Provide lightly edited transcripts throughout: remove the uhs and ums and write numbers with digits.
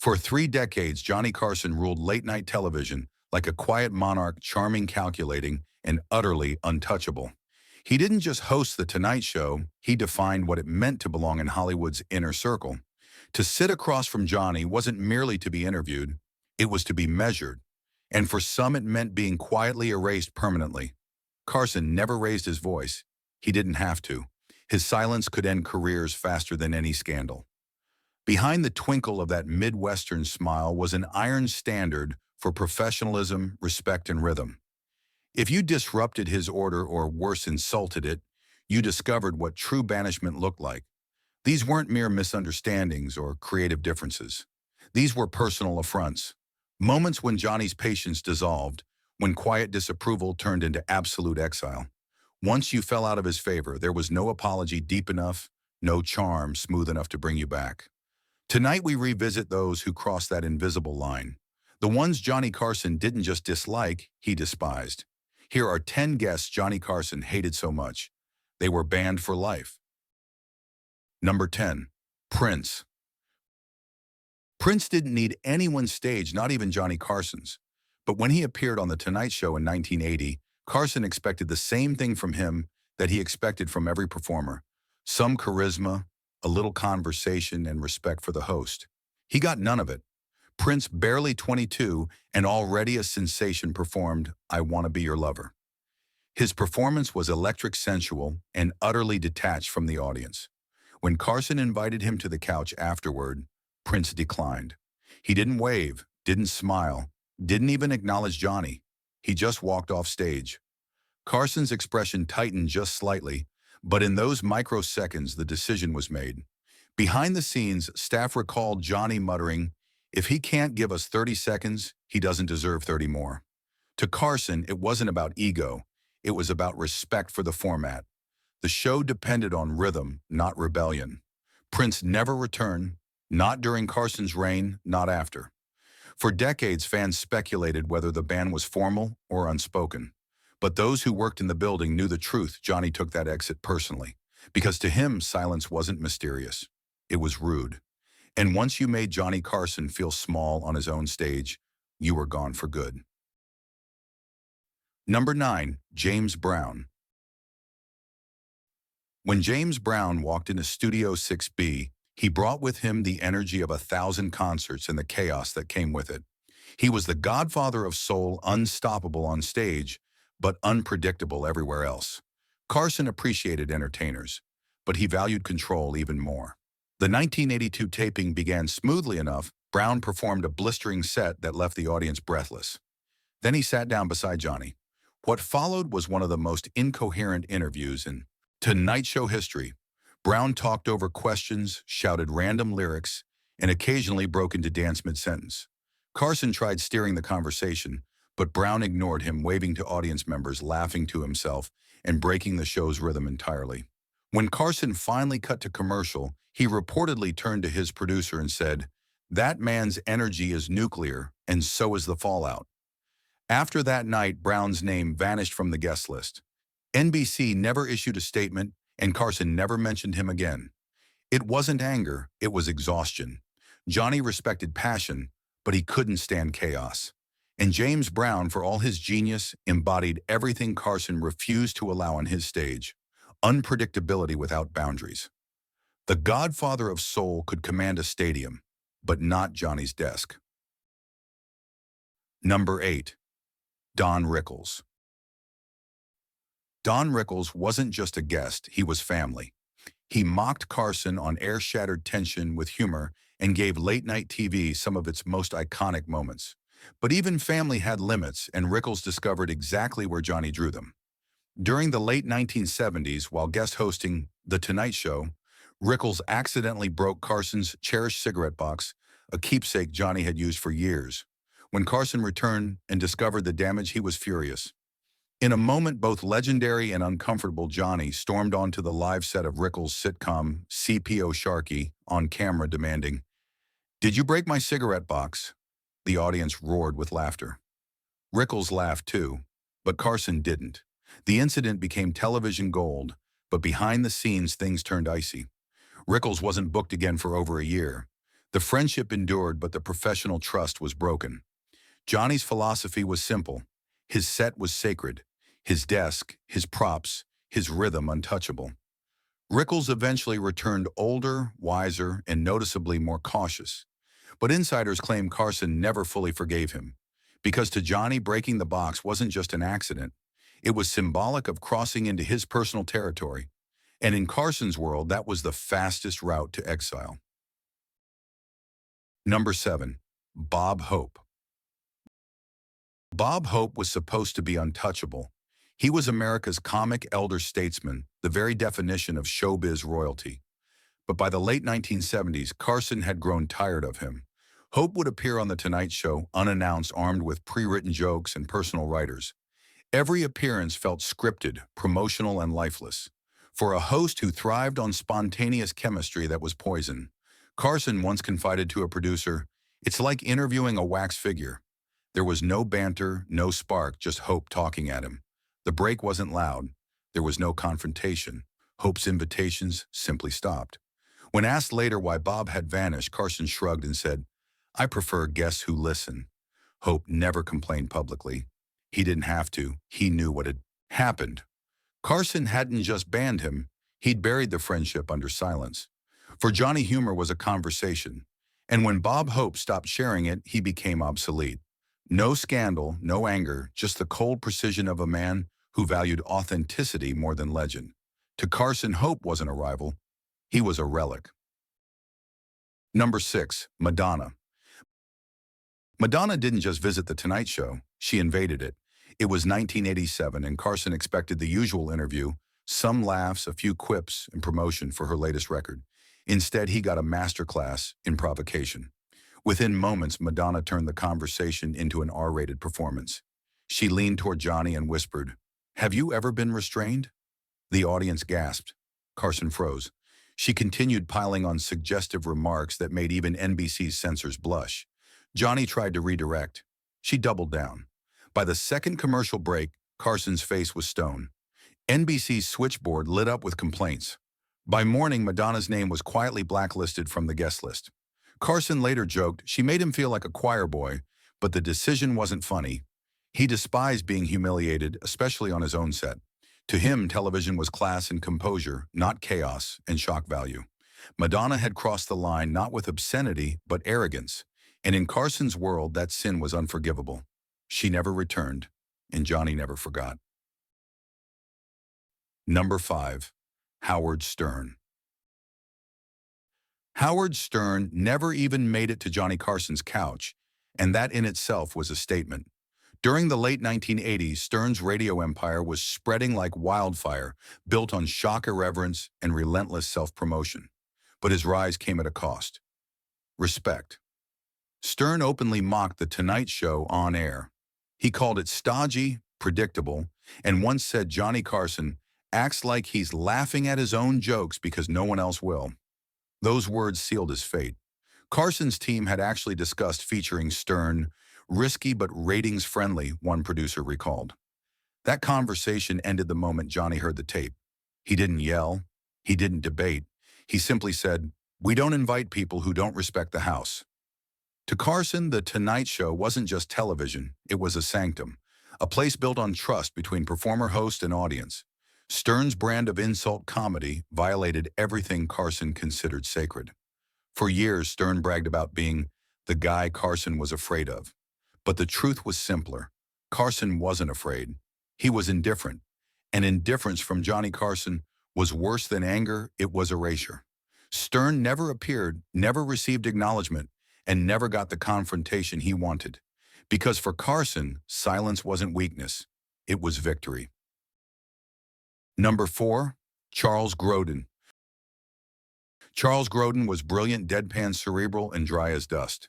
For 3 decades, Johnny Carson ruled late-night television like a quiet monarch, charming, calculating, and utterly untouchable. He didn't just host The Tonight Show, he defined what it meant to belong in Hollywood's inner circle. To sit across from Johnny wasn't merely to be interviewed, it was to be measured. And for some it meant being quietly erased permanently. Carson never raised his voice. He didn't have to. His silence could end careers faster than any scandal. Behind the twinkle of that Midwestern smile was an iron standard for professionalism, respect, and rhythm. If you disrupted his order or worse insulted it, you discovered what true banishment looked like. These weren't mere misunderstandings or creative differences. These were personal affronts. Moments when Johnny's patience dissolved, when quiet disapproval turned into absolute exile. Once you fell out of his favor, there was no apology deep enough, no charm smooth enough to bring you back. Tonight we revisit those who crossed that invisible line. The ones Johnny Carson didn't just dislike, he despised. Here are 10 guests Johnny Carson hated so much. They were banned for life. Number 10. Prince. Prince didn't need anyone's stage, not even Johnny Carson's. But when he appeared on The Tonight Show in 1980, Carson expected the same thing from him that he expected from every performer. Some charisma, a little conversation, and respect for the host. He got none of it. Prince, barely 22 and already a sensation, performed I Wanna Be Your Lover. His performance was electric, sensual, and utterly detached from the audience. When Carson invited him to the couch afterward, Prince declined. He didn't wave, didn't smile, didn't even acknowledge Johnny. He just walked off stage. Carson's expression tightened just slightly, but in those microseconds the decision was made. Behind the scenes, staff recalled Johnny muttering, "If he can't give us 30 seconds, he doesn't deserve 30 more." To Carson, it wasn't about ego. It was about respect for the format. The show depended on rhythm, not rebellion. Prince never returned, not during Carson's reign, not after. For decades, fans speculated whether the ban was formal or unspoken. But those who worked in the building knew the truth. Johnny took that exit personally, because to him, silence wasn't mysterious. It was rude. And once you made Johnny Carson feel small on his own stage, you were gone for good. Number 9. James Brown. When James Brown walked into Studio 6B, he brought with him the energy of 1,000 concerts and the chaos that came with it. He was the godfather of soul, unstoppable on stage, but unpredictable everywhere else. Carson appreciated entertainers, but he valued control even more. The 1982 taping began smoothly enough. Brown performed a blistering set that left the audience breathless. Then he sat down beside Johnny. What followed was one of the most incoherent interviews in Tonight Show history. Brown talked over questions, shouted random lyrics, and occasionally broke into dance mid-sentence. Carson tried steering the conversation, but Brown ignored him, waving to audience members, laughing to himself, and breaking the show's rhythm entirely. When Carson finally cut to commercial, he reportedly turned to his producer and said, "That man's energy is nuclear, and so is the fallout." After that night, Brown's name vanished from the guest list. NBC never issued a statement, and Carson never mentioned him again. It wasn't anger, it was exhaustion. Johnny respected passion, but he couldn't stand chaos. And James Brown, for all his genius, embodied everything Carson refused to allow on his stage: unpredictability without boundaries. The godfather of soul could command a stadium, but not Johnny's desk. Number 8. Don Rickles. Don Rickles wasn't just a guest, he was family. He mocked Carson on air-shattered tension with humor and gave late-night TV some of its most iconic moments. But even family had limits, and Rickles discovered exactly where Johnny drew them. During the late 1970s, while guest hosting The Tonight Show, Rickles accidentally broke Carson's cherished cigarette box, a keepsake Johnny had used for years. When Carson returned and discovered the damage, he was furious. In a moment both legendary and uncomfortable, Johnny stormed onto the live set of Rickles' sitcom CPO Sharkey on camera, demanding, "Did you break my cigarette box?" The audience roared with laughter. Rickles laughed too, but Carson didn't. The incident became television gold, but behind the scenes things turned icy. Rickles wasn't booked again for over a year. The friendship endured, but the professional trust was broken. Johnny's philosophy was simple. His set was sacred, his desk, his props, his rhythm untouchable. Rickles eventually returned older, wiser, and noticeably more cautious. But insiders claim Carson never fully forgave him, because to Johnny, breaking the box wasn't just an accident. It was symbolic of crossing into his personal territory. And in Carson's world, that was the fastest route to exile. Number 7. Bob Hope. Bob Hope was supposed to be untouchable. He was America's comic elder statesman, the very definition of showbiz royalty. But by the late 1970s, Carson had grown tired of him. Hope would appear on The Tonight Show, unannounced, armed with pre-written jokes and personal writers. Every appearance felt scripted, promotional, and lifeless. For a host who thrived on spontaneous chemistry that was poison, Carson once confided to a producer, "It's like interviewing a wax figure." There was no banter, no spark, just Hope talking at him. The break wasn't loud. There was no confrontation. Hope's invitations simply stopped. When asked later why Bob had vanished, Carson shrugged and said, "I prefer guests who listen." Hope never complained publicly. He didn't have to. He knew what had happened. Carson hadn't just banned him. He'd buried the friendship under silence. For Johnny, humor was a conversation. And when Bob Hope stopped sharing it, he became obsolete. No scandal, no anger, just the cold precision of a man who valued authenticity more than legend. To Carson, Hope wasn't a rival. He was a relic. Number 6. Madonna. Madonna didn't just visit The Tonight Show. She invaded it. It was 1987, and Carson expected the usual interview, some laughs, a few quips, and promotion for her latest record. Instead, he got a masterclass in provocation. Within moments, Madonna turned the conversation into an R-rated performance. She leaned toward Johnny and whispered, "Have you ever been restrained?" The audience gasped. Carson froze. She continued piling on suggestive remarks that made even NBC's censors blush. Johnny tried to redirect. She doubled down. By the second commercial break, Carson's face was stone. NBC's switchboard lit up with complaints. By morning, Madonna's name was quietly blacklisted from the guest list. Carson later joked she made him feel like a choir boy, but the decision wasn't funny. He despised being humiliated, especially on his own set. To him, television was class and composure, not chaos and shock value. Madonna had crossed the line not with obscenity, but arrogance. And in Carson's world, that sin was unforgivable. She never returned, and Johnny never forgot. Number 5. Howard Stern. Howard Stern never even made it to Johnny Carson's couch, and that in itself was a statement. During the late 1980s, Stern's radio empire was spreading like wildfire, built on shock irreverence and relentless self-promotion. But his rise came at a cost. Respect. Stern openly mocked The Tonight Show on air. He called it stodgy, predictable, and once said Johnny Carson acts like he's laughing at his own jokes because no one else will. Those words sealed his fate. Carson's team had actually discussed featuring Stern, risky but ratings-friendly, one producer recalled. That conversation ended the moment Johnny heard the tape. He didn't yell. He didn't debate. He simply said, "We don't invite people who don't respect the house." To Carson, The Tonight Show wasn't just television. It was a sanctum, a place built on trust between performer, host, and audience. Stern's brand of insult comedy violated everything Carson considered sacred. For years, Stern bragged about being the guy Carson was afraid of. But the truth was simpler. Carson wasn't afraid. He was indifferent. And indifference from Johnny Carson was worse than anger. It was erasure. Stern never appeared, never received acknowledgement, and never got the confrontation he wanted. Because for Carson, silence wasn't weakness. It was victory. Number 4. Charles Grodin. Charles Grodin was brilliant, deadpan, cerebral, and dry as dust.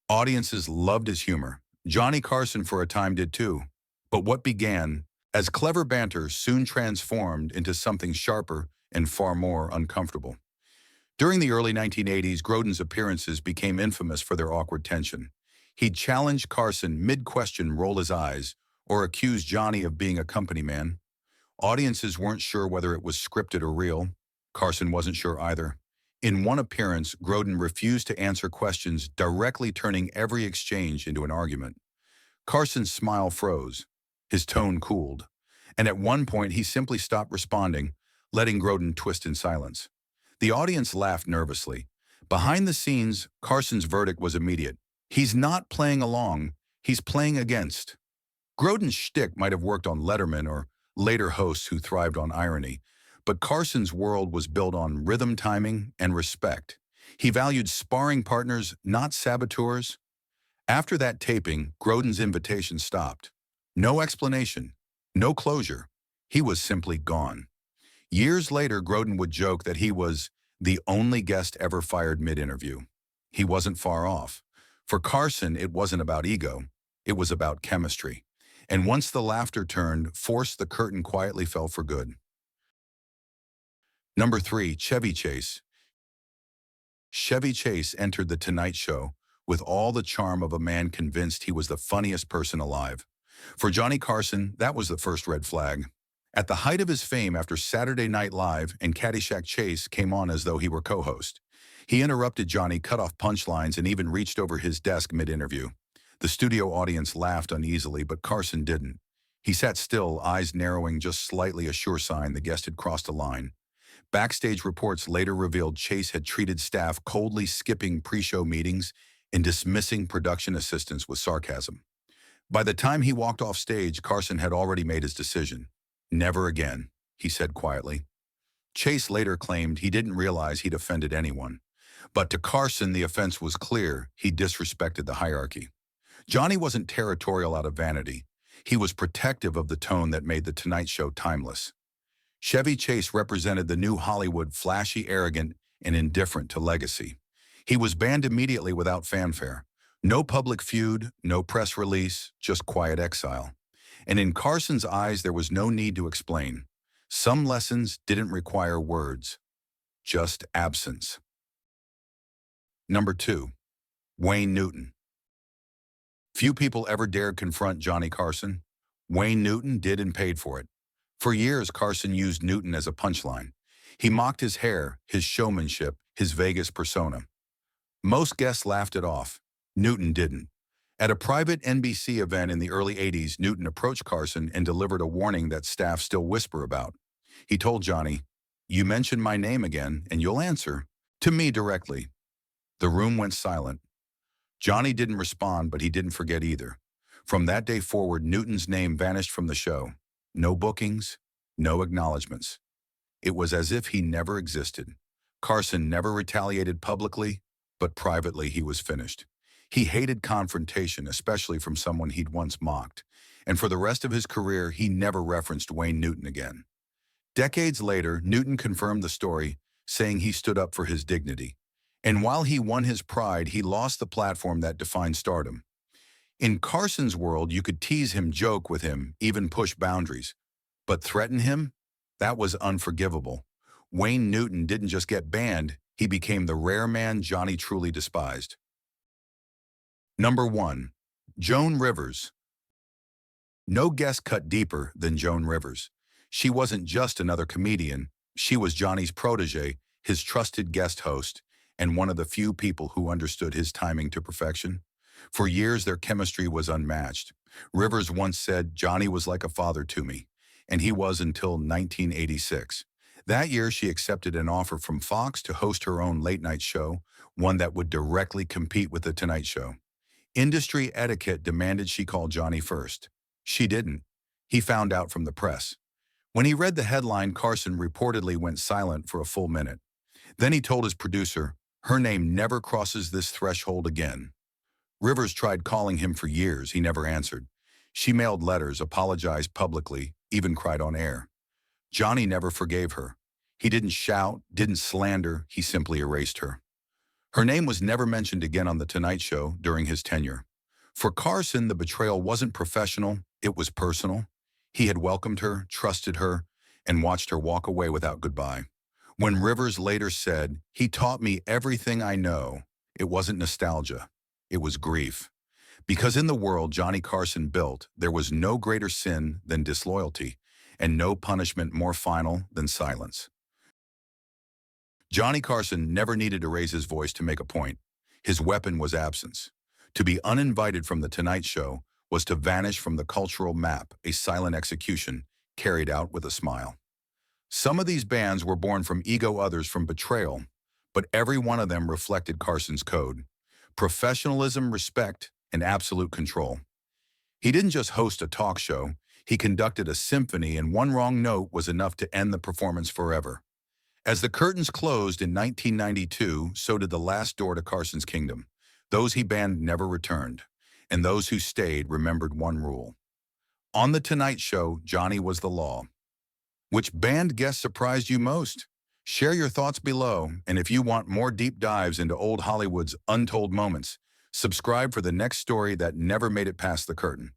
Audiences loved his humor. Johnny Carson for a time did too. But what began as clever banter soon transformed into something sharper and far more uncomfortable. During the early 1980s, Grodin's appearances became infamous for their awkward tension. He'd challenge Carson mid-question, roll his eyes, or accuse Johnny of being a company man. Audiences weren't sure whether it was scripted or real. Carson wasn't sure either. In one appearance, Grodin refused to answer questions, directly turning every exchange into an argument. Carson's smile froze. His tone cooled. And at one point, he simply stopped responding, letting Grodin twist in silence. The audience laughed nervously. Behind the scenes, Carson's verdict was immediate. He's not playing along, he's playing against. Grodin's shtick might have worked on Letterman or later hosts who thrived on irony, but Carson's world was built on rhythm timing and respect. He valued sparring partners, not saboteurs. After that taping, Grodin's invitation stopped. No explanation, no closure. He was simply gone. Years later, Grodin would joke that he was the only guest ever fired mid-interview. He wasn't far off. For Carson, it wasn't about ego. It was about chemistry. And once the laughter turned, forced, the curtain quietly fell for good. Number 3, Chevy Chase. Chevy Chase entered The Tonight Show with all the charm of a man convinced he was the funniest person alive. For Johnny Carson, that was the first red flag. At the height of his fame after Saturday Night Live and Caddyshack, Chase came on as though he were co-host. He interrupted Johnny, cut off punchlines, and even reached over his desk mid-interview. The studio audience laughed uneasily, but Carson didn't. He sat still, eyes narrowing just slightly, a sure sign the guest had crossed a line. Backstage reports later revealed Chase had treated staff coldly, skipping pre-show meetings and dismissing production assistants with sarcasm. By the time he walked off stage, Carson had already made his decision. "Never again," he said quietly. Chase later claimed he didn't realize he'd offended anyone. But to Carson, the offense was clear: he disrespected the hierarchy. Johnny wasn't territorial out of vanity. He was protective of the tone that made The Tonight Show timeless. Chevy Chase represented the new Hollywood, flashy, arrogant, and indifferent to legacy. He was banned immediately without fanfare. No public feud, no press release, just quiet exile. And in Carson's eyes, there was no need to explain. Some lessons didn't require words, just absence. Number 2, Wayne Newton. Few people ever dared confront Johnny Carson. Wayne Newton did, and paid for it. For years, Carson used Newton as a punchline. He mocked his hair, his showmanship, his Vegas persona. Most guests laughed it off. Newton didn't. At a private NBC event in the early 80s, Newton approached Carson and delivered a warning that staff still whisper about. He told Johnny, "You mention my name again, and you'll answer to me directly." The room went silent. Johnny didn't respond, but he didn't forget either. From that day forward, Newton's name vanished from the show. No bookings, no acknowledgments. It was as if he never existed. Carson never retaliated publicly, but privately he was finished. He hated confrontation, especially from someone he'd once mocked. And for the rest of his career, he never referenced Wayne Newton again. Decades later, Newton confirmed the story, saying he stood up for his dignity. And while he won his pride, he lost the platform that defined stardom. In Carson's world, you could tease him, joke with him, even push boundaries. But threaten him? That was unforgivable. Wayne Newton didn't just get banned, he became the rare man Johnny truly despised. Number 1, Joan Rivers. No guest cut deeper than Joan Rivers. She wasn't just another comedian. She was Johnny's protege, his trusted guest host, and one of the few people who understood his timing to perfection. For years, their chemistry was unmatched. Rivers once said, "Johnny was like a father to me," and he was until 1986. That year, she accepted an offer from Fox to host her own late-night show, one that would directly compete with The Tonight Show. Industry etiquette demanded she call Johnny first. She didn't. He found out from the press. When he read the headline, Carson reportedly went silent for a full minute. Then he told his producer, "Her name never crosses this threshold again." Rivers tried calling him for years. He never answered. She mailed letters, apologized publicly, even cried on air. Johnny never forgave her. He didn't shout, didn't slander, he simply erased her. Her name was never mentioned again on The Tonight Show during his tenure. For Carson, the betrayal wasn't professional, it was personal. He had welcomed her, trusted her, and watched her walk away without goodbye. When Rivers later said, "He taught me everything I know," it wasn't nostalgia, it was grief. Because in the world Johnny Carson built, there was no greater sin than disloyalty, and no punishment more final than silence. Johnny Carson never needed to raise his voice to make a point. His weapon was absence. To be uninvited from The Tonight Show was to vanish from the cultural map, a silent execution carried out with a smile. Some of these bans were born from ego, others from betrayal, but every one of them reflected Carson's code: professionalism, respect, and absolute control. He didn't just host a talk show, he conducted a symphony, and one wrong note was enough to end the performance forever. As the curtains closed in 1992, so did the last door to Carson's kingdom. Those he banned never returned, and those who stayed remembered one rule. On The Tonight Show, Johnny was the law. Which banned guest surprised you most? Share your thoughts below, and if you want more deep dives into old Hollywood's untold moments, subscribe for the next story that never made it past the curtain.